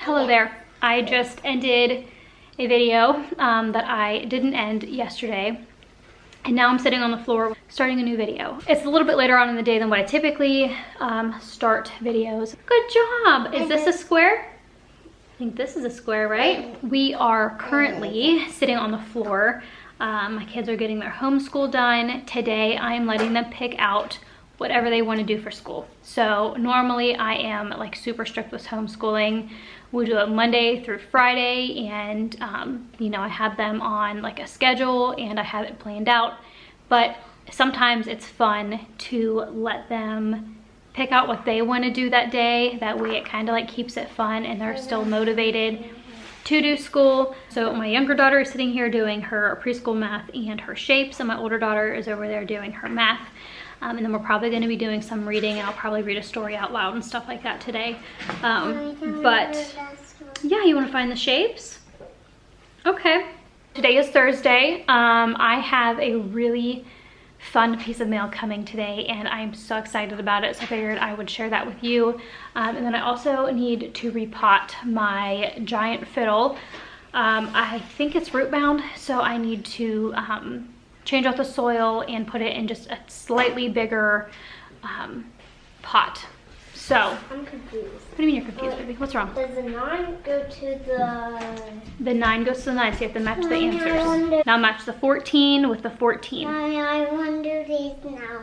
Hello there. I just ended a video that I didn't end yesterday. And now I'm sitting on the floor starting a new video. It's a little bit later on in the day than what I typically start videos. Good job. Is this a square? I think this is a square, right? We are currently sitting on the floor. My kids are getting their homeschool done. Today I am letting them pick out whatever they want to do for school. So normally I am like super strict with homeschooling. We do it Monday through Friday, and you know, I have them on like a schedule and I have it planned out. But sometimes it's fun to let them pick out what they want to do that day. That way it kind of like keeps it fun and they're still motivated to do school. So my younger daughter is sitting here doing her preschool math and her shapes, and my older daughter is over there doing her math. And then we're probably going to be doing some reading, and I'll probably read a story out loud and stuff like that today. But yeah, you want to find the shapes? Okay. Today is Thursday. I have a really fun piece of mail coming today, and I'm so excited about it, so I figured I would share that with you. And then I also need to repot my giant fiddle. I think it's root bound, so I need to change out the soil and put it in just a slightly bigger pot. So I'm confused. What do you mean you're confused, baby? What's wrong? Does the 9 go to the 9 goes to the 9, so you have to match the answers. Now match the 14 with the 14. I want to do these now.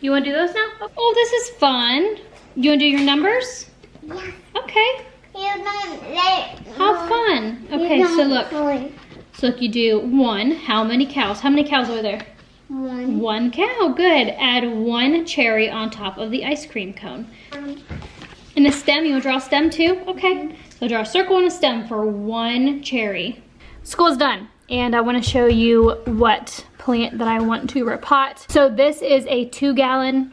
You want to do those now? Oh, this is fun. You want to do your numbers? Yeah. Okay. You don't let How fun. Okay, so look. So look, you do 1. How many cows? How many cows are there? 1. 1 cow. Good. Add 1 cherry on top of the ice cream cone. And a stem. You want to draw a stem too? Okay. So draw a circle and a stem for 1 cherry. School's done, and I want to show you what plant that I want to repot. So this is a 2-gallon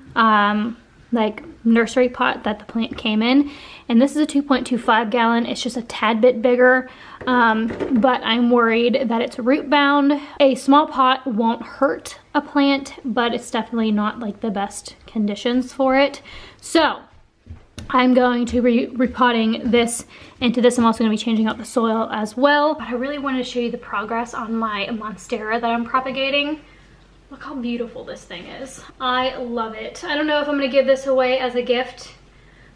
like nursery pot that the plant came in, and this is a 2.25 gallon. It's just a tad bit bigger, but I'm worried that it's root bound. A small pot won't hurt a plant, but it's definitely not like the best conditions for it. So I'm going to be repotting this into this. I'm also going to be changing out the soil as well. But I really wanted to show you the progress on my monstera that I'm propagating. Look how beautiful this thing is. I love it. I don't know if I'm going to give this away as a gift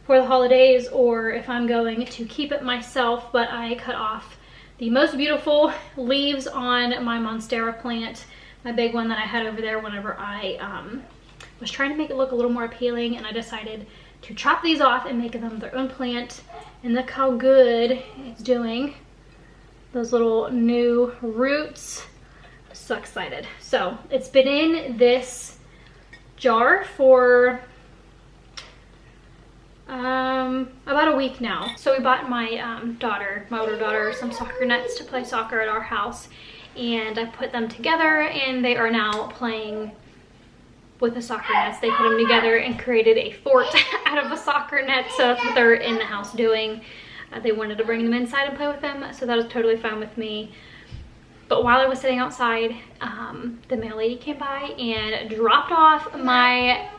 for the holidays or if I'm going to keep it myself, but I cut off the most beautiful leaves on my monstera plant, my big one that I had over there, whenever I was trying to make it look a little more appealing, and I decided to chop these off and make them their own plant. And look how good it's doing. Those little new roots. I'm so excited. So it's been in this jar for about a week now. So we bought my older daughter, some soccer nets to play soccer at our house, and I put them together, and they are now playing with the soccer nets. They put them together and created a fort out of a soccer net, so that's what they're in the house doing. They wanted to bring them inside and play with them, so that was totally fine with me. But while I was sitting outside, the mail lady came by and dropped off my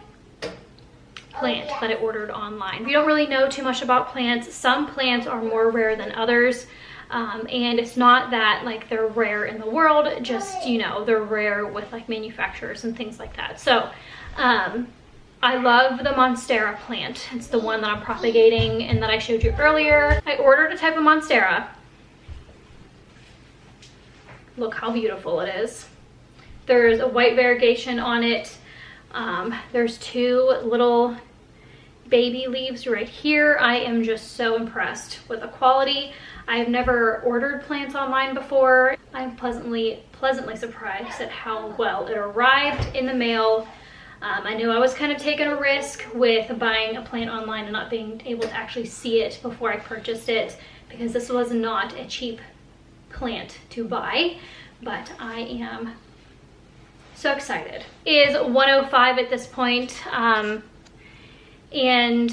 plant that I ordered online. We don't really know too much about plants. Some plants are more rare than others. And it's not that like they're rare in the world, just, you know, they're rare with like manufacturers and things like that. So I love the monstera plant. It's the one that I'm propagating and that I showed you earlier. I ordered a type of monstera. Look how beautiful it is. There's a white variegation on it. There's 2 little baby leaves right here. I am just so impressed with the quality. I've never ordered plants online before. I'm pleasantly surprised at how well it arrived in the mail. I knew I was kind of taking a risk with buying a plant online and not being able to actually see it before I purchased it, because this was not a cheap plant to buy, but I am so excited. It is 1:05 at this point, and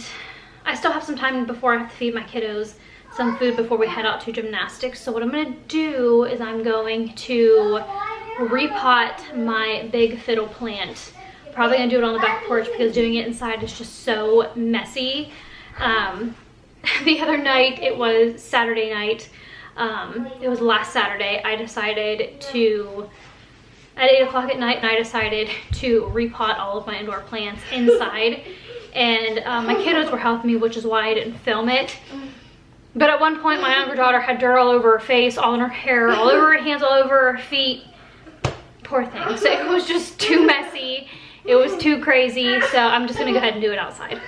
I still have some time before I have to feed my kiddos some food before we head out to gymnastics. So what I'm gonna do is I'm going to repot my big fiddle plant. Probably gonna do it on the back porch because doing it inside is just so messy. the other night, it was Saturday night, it was last Saturday, I decided to, at 8 o'clock at night, I decided to repot all of my indoor plants inside. And my kiddos were helping me, which is why I didn't film it. But at one point, my younger daughter had dirt all over her face, all in her hair, all over her hands, all over her feet. Poor thing. So it was just too messy. It was too crazy. So I'm just gonna go ahead and do it outside.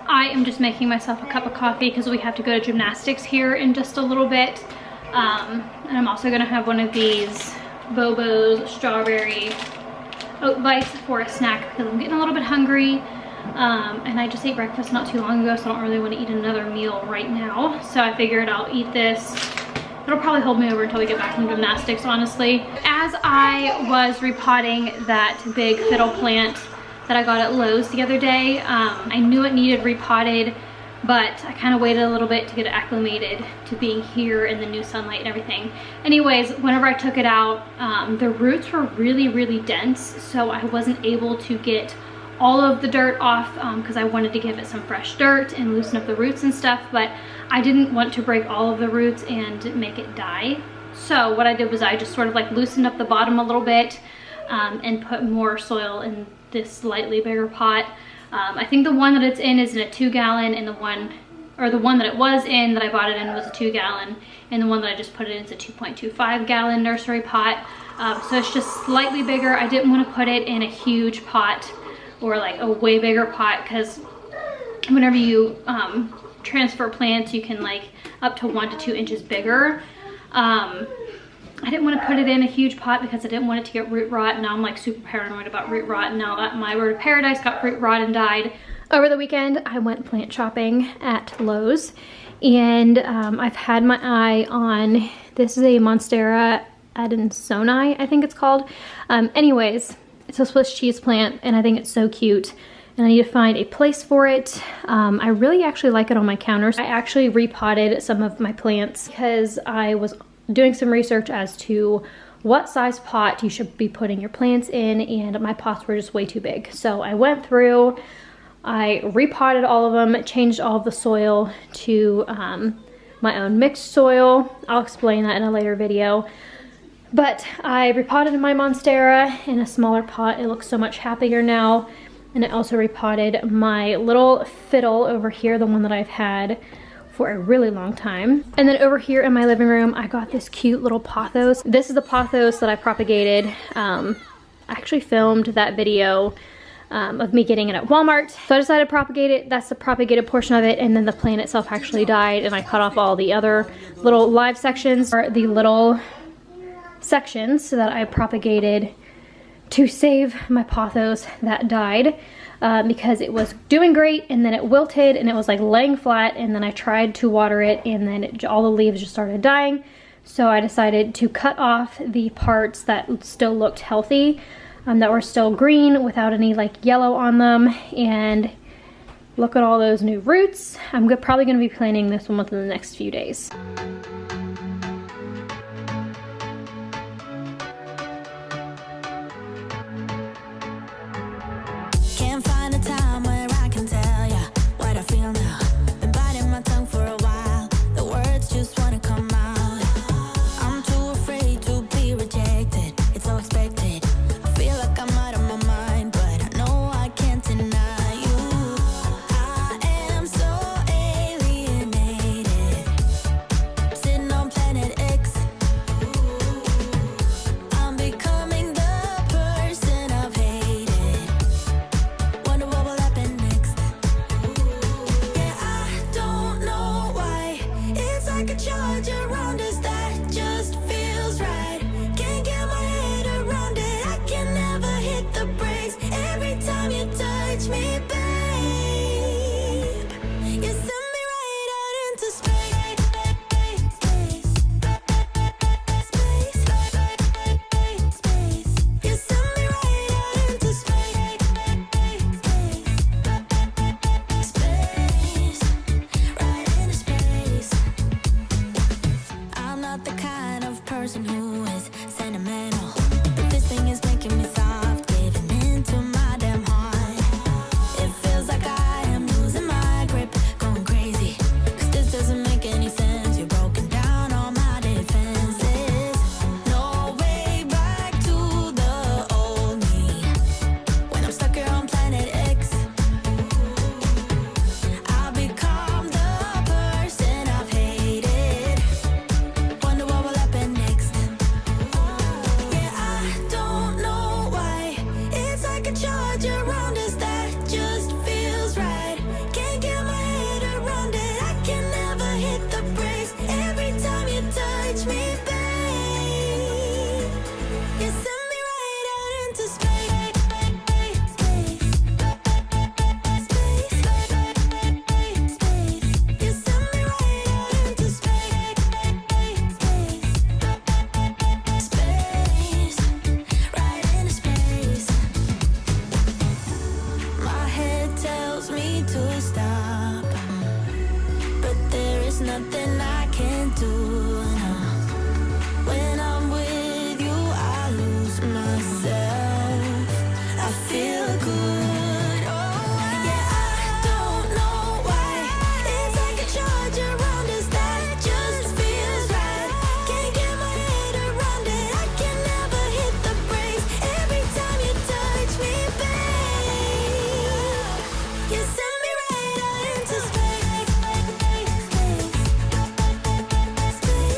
I am just making myself a cup of coffee because we have to go to gymnastics here in just a little bit. And I'm also gonna have one of these Bobo's strawberry oat bites for a snack because I'm getting a little bit hungry. And I just ate breakfast not too long ago, so I don't really want to eat another meal right now. So I figured I'll eat this. It'll probably hold me over until we get back from gymnastics, honestly. As I was repotting that big fiddle plant that I got at Lowe's the other day, I knew it needed repotted, but I kind of waited a little bit to get it acclimated to being here in the new sunlight and everything. Anyways, whenever I took it out, the roots were really, really dense, so I wasn't able to get all of the dirt off because I wanted to give it some fresh dirt and loosen up the roots and stuff, but I didn't want to break all of the roots and make it die. So what I did was I just sort of like loosened up the bottom a little bit and put more soil in this slightly bigger pot. I think the one that it's in is in a 2-gallon, and the one that it was in that I bought it in was a 2-gallon, and the one that I just put it in is a 2.25-gallon nursery pot. So it's just slightly bigger. I didn't want to put it in a huge pot or like a way bigger pot, because whenever you transfer plants, you can like up to 1 to 2 inches bigger. I didn't want to put it in a huge pot because I didn't want it to get root rot. Now I'm like super paranoid about root rot now that my bird of paradise got root rot and died. Over the weekend, I went plant shopping at Lowe's, and I've had my eye on, this is a Monstera Adansonii, I think it's called. Anyways, it's a Swiss cheese plant, and I think it's so cute, and I need to find a place for it. I really actually like it on my counters. I actually repotted some of my plants because I was doing some research as to what size pot you should be putting your plants in, and my pots were just way too big. So I went through, I repotted all of them, changed all of the soil to my own mixed soil. I'll explain that in a later video. But I repotted my Monstera in a smaller pot. It looks so much happier now. And I also repotted my little fiddle over here, the one that I've had for a really long time. And then over here in my living room, I got this cute little pothos. This is the pothos that I propagated. I actually filmed that video of me getting it at Walmart. So I decided to propagate it. That's the propagated portion of it. And then the plant itself actually died, and I cut off all the other little live sections, or the little sections that I propagated to save my pothos that died. Because it was doing great, and then it wilted, and it was like laying flat, and then I tried to water it, and then all the leaves just started dying. So I decided to cut off the parts that still looked healthy, that were still green without any like yellow on them. And look at all those new roots. I'm probably going to be planting this one within the next few days. person who is sentimental, but this thing is making me soft, giving into my damn heart. It feels like I am losing my grip, going crazy, 'cause this doesn't make any sense. You're broken down all my defenses. No way back to the old me, when I'm stuck here on planet X. I'll become the person I've hated. Wonder what will happen next. Yeah, I don't know why. It's like a charge around us that just feels right. Can't get my head around it. I can never hit the brakes. Every time you touch me, babe, you send me right out into space. You send me right out into space. Space, right into space. My head tells me to stop, but there is nothing I can do now. When I'm with you, I lose myself. I feel good. Oh, yeah, I don't know why. It's like a charge around us that just feels right. Can't get my head around it. I can never hit the brakes. Every time you touch me, babe, you send me right out into space. Space.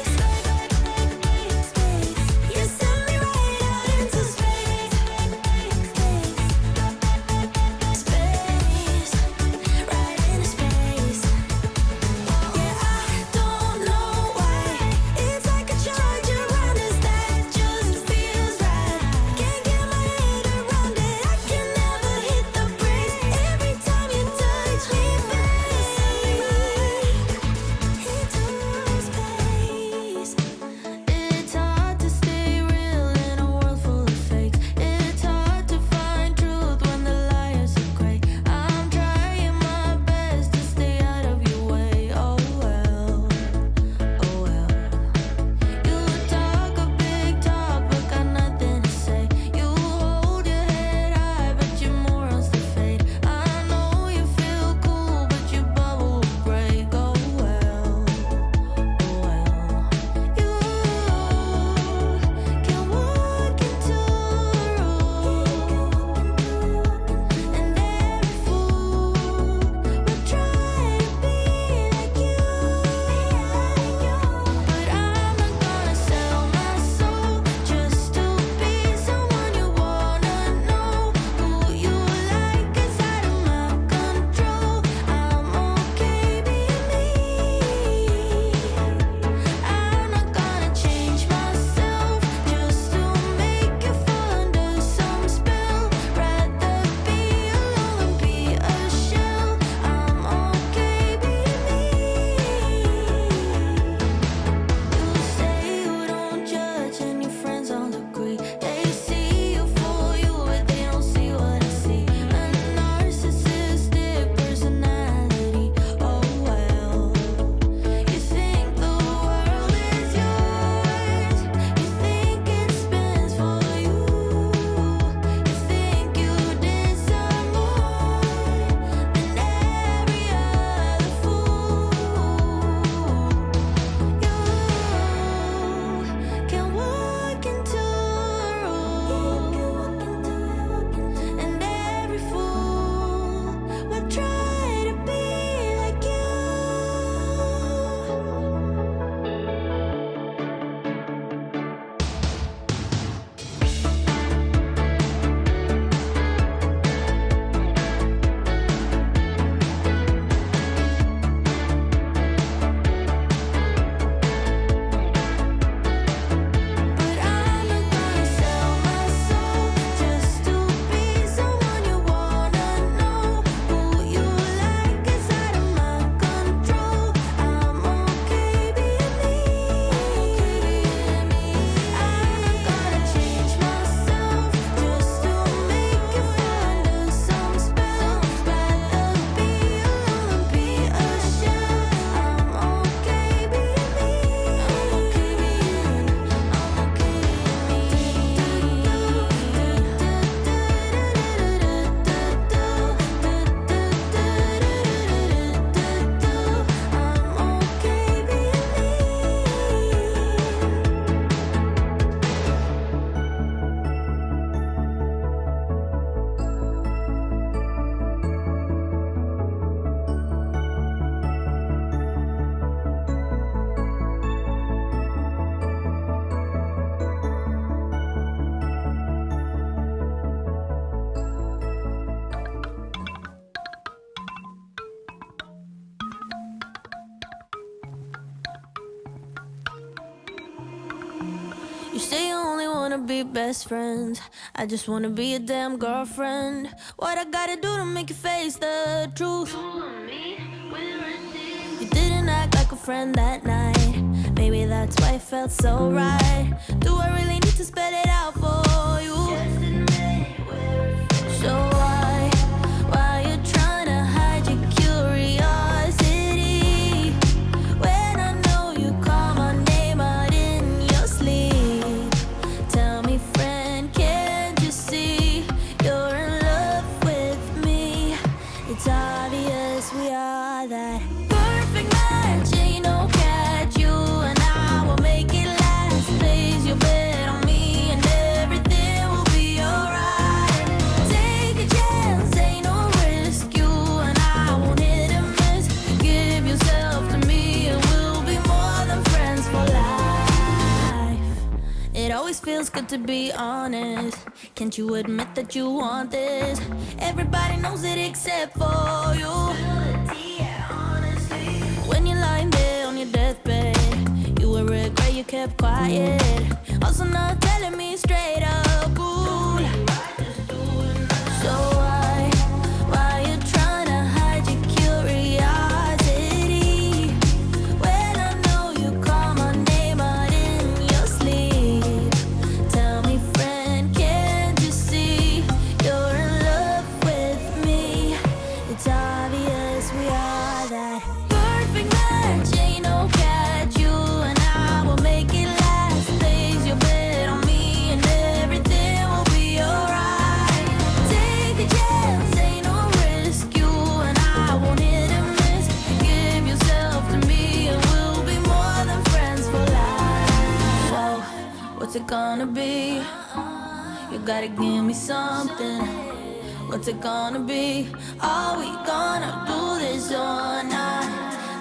You say you only wanna be best friends. I just wanna be a damn girlfriend. What I gotta do to make you face the truth? You didn't act like a friend that night. Maybe that's why it felt so right. Do I really need to spell it out for you? So why you trying to hide your curiosity when I know you call my name out in your sleep? Tell me, friend, can't you see you're in love with me? It's obvious we are that perfect match. Ain't no catch, you and I will make it last. Place your bet on me and everything will be alright. Take a chance, ain't no risk, you and I won't hit and miss. Give yourself to me and we'll be more than friends for life. It always feels good to be honest. Can't you admit that you want this? Everybody knows it except for you. When you're lying there on your deathbed, you will regret you kept quiet. Also not telling me straight up, ooh. So why you trying to hide your curiosity when I know you call my name out in your sleep? Tell me, friend, can't you see you're in love with me? It's obvious we are that perfect match. Ain't no catch, you and I will make it last. Place your bet on me and everything will be alright. Take a chance, ain't no risk, you and I won't hit and miss. Give yourself to me and we'll be more than friends for life. So, what's it gonna be? You gotta give me something. What's it gonna be? Are we gonna do this or not?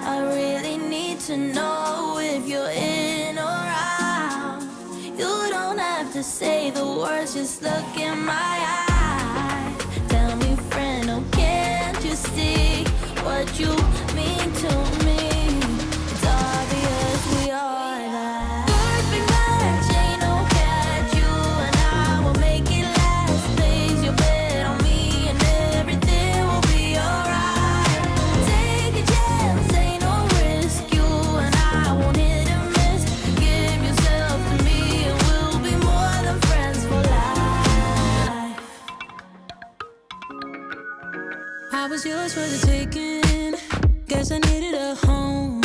I really need to know if you're in or out. You don't have to say the words, just look in my eyes. Tell me, friend, oh, can't you see what you mean to me? It's obvious we are that perfect match. Ain't no catch, you and I will make it last. Place your bet on me and everything will be alright. Take a chance, ain't no risk, you and I won't hit and miss. Give yourself to me and we'll be more than friends for life. I was yours for the taking. Guess I needed a home,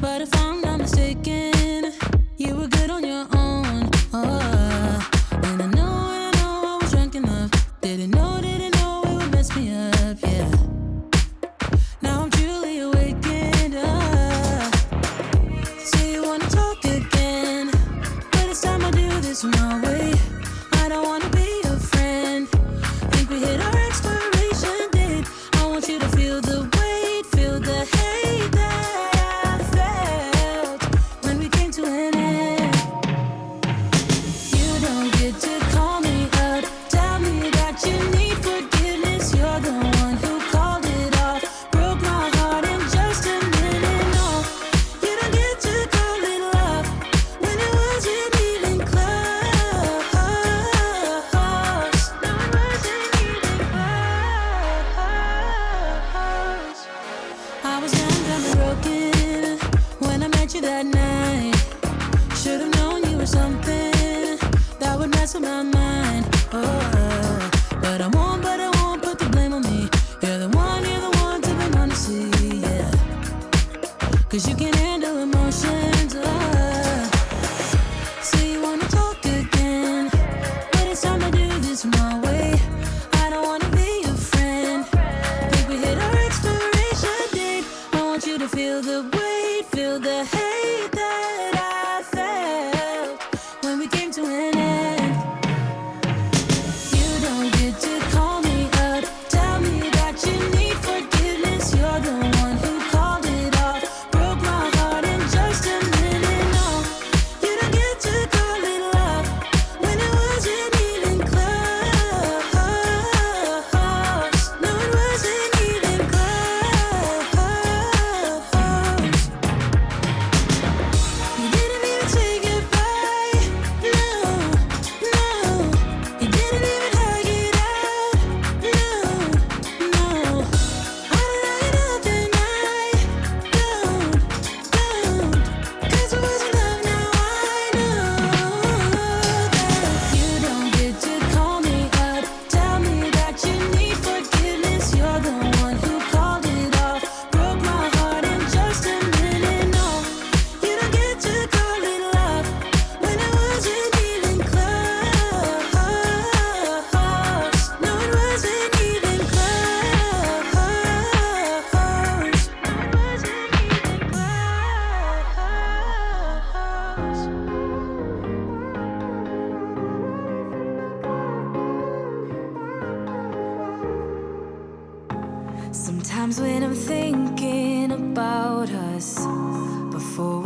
but if I'm not mistaken, you were good on your own. And I know I was drunk enough. Didn't know it would mess me up, yeah. Now I'm truly awakened up. Say you wanna talk again, but it's time I do this my way. I don't wanna be your friend. Think we hit our expiration date. I want you to feel the weight, feel the hate that I felt when we came to an end. You don't get to call me up, tell me that you need forgiveness. You're the one who called it off, broke my heart in just a minute. No, you don't get to call it love when it wasn't even close. No, it wasn't even close. I was young, dumb, and broken when I met you that night. Should've known you were something that would mess with my mind. But I won't put the blame on me. You're the one to be honestly, yeah. 'Cause you can handle emotions. Say you wanna talk again, but it's time to do this my way. I don't wanna be your friend. Think we hit our expiration date. I want you to feel the weight, feel the hate that I felt when we came to an end. You don't get to call me up, tell me that you need forgiveness. You're the one who called it off, broke my heart in just a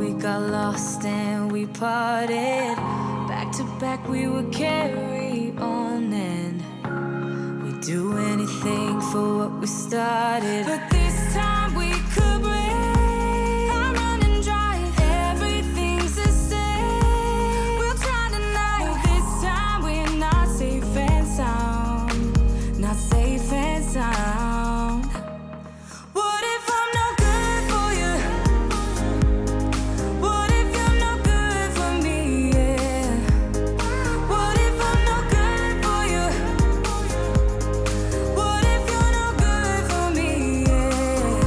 we got lost and we parted. Back to back we would carry on and we'd do anything for what we started. But this time we could break. I'm running dry, everything's the same. We'll try tonight. This time we're not safe and sound. Not safe and sound. What if I'm no good for you? What if you're no good for me? Yeah. What if I'm no good for you? What if you're no good for me? Yeah.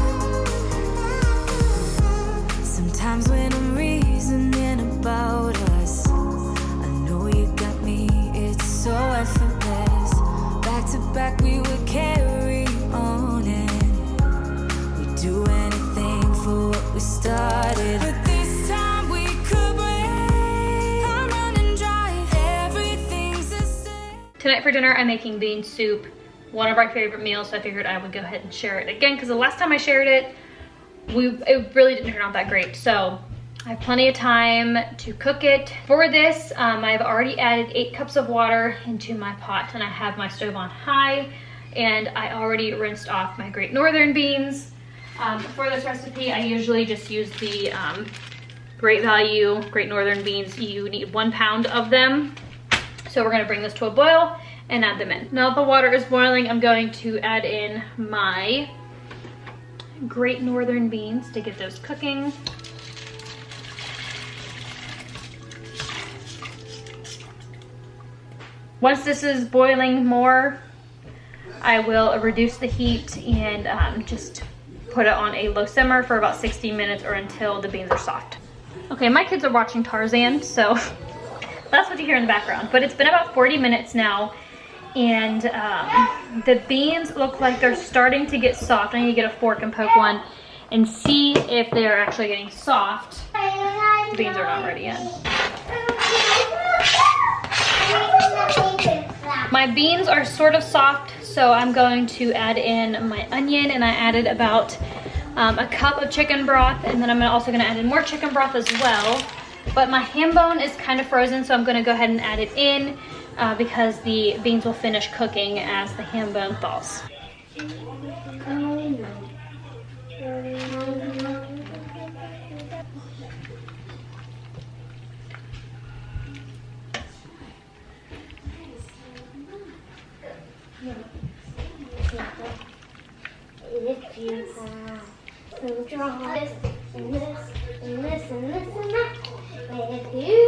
Sometimes when I'm reasoning about us, I know you got me, it's so effortless. Back to back we would carry on and we'd do anything for what we started. But this time we could break. I'm running dry, everything's the same. Tonight for dinner, I'm making bean soup, one of our favorite meals, so I figured I would go ahead and share it again because the last time I shared it, it really didn't turn out that great. So I have plenty of time to cook it. For this, I've already added 8 cups of water into my pot and I have my stove on high and I already rinsed off my Great Northern beans. For this recipe, I usually just use the Great Value Great Northern beans. You need 1 pound of them. So we're gonna bring this to a boil and add them in. Now that the water is boiling, I'm going to add in my Great Northern beans to get those cooking. Once this is boiling more, I will reduce the heat and just put it on a low simmer for about 60 minutes or until the beans are soft. Okay, my kids are watching Tarzan, so that's what you hear in the background. But it's been about 40 minutes now, and the beans look like they're starting to get soft. I need to get a fork and poke one and see if they're actually getting soft. The beans are not ready yet. My beans are sort of soft, so I'm going to add in my onion, and I added about a cup of chicken broth, and then I'm also gonna add in more chicken broth as well. But my ham bone is kind of frozen, so I'm gonna go ahead and add it in because the beans will finish cooking as the ham bone thaws. If you have some draw this and this and this and this and that, if you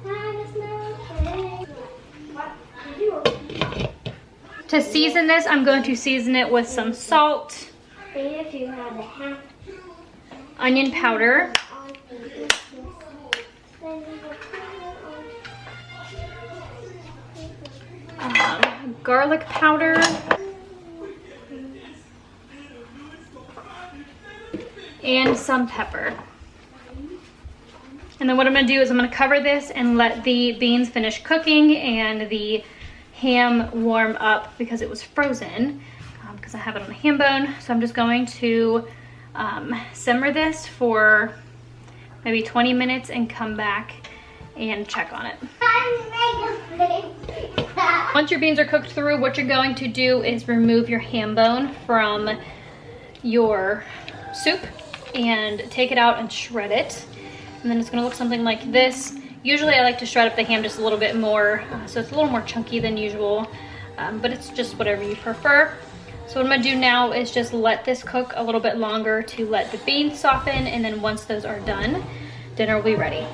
have a snowflake, what do you do? To season this, I'm going to season it with some salt, If you have a half onion powder, garlic powder, and some pepper. And then what I'm gonna do is I'm gonna cover this and let the beans finish cooking and the ham warm up because it was frozen, because I have it on a ham bone. So I'm just going to simmer this for maybe 20 minutes and come back and check on it. Once your beans are cooked through, what you're going to do is remove your ham bone from your soup and take it out and shred it. And then it's gonna look something like this. Usually I like to shred up the ham just a little bit more, so it's a little more chunky than usual, but it's just whatever you prefer. So what I'm gonna do now is just let this cook a little bit longer to let the beans soften, and then once those are done, dinner will be ready.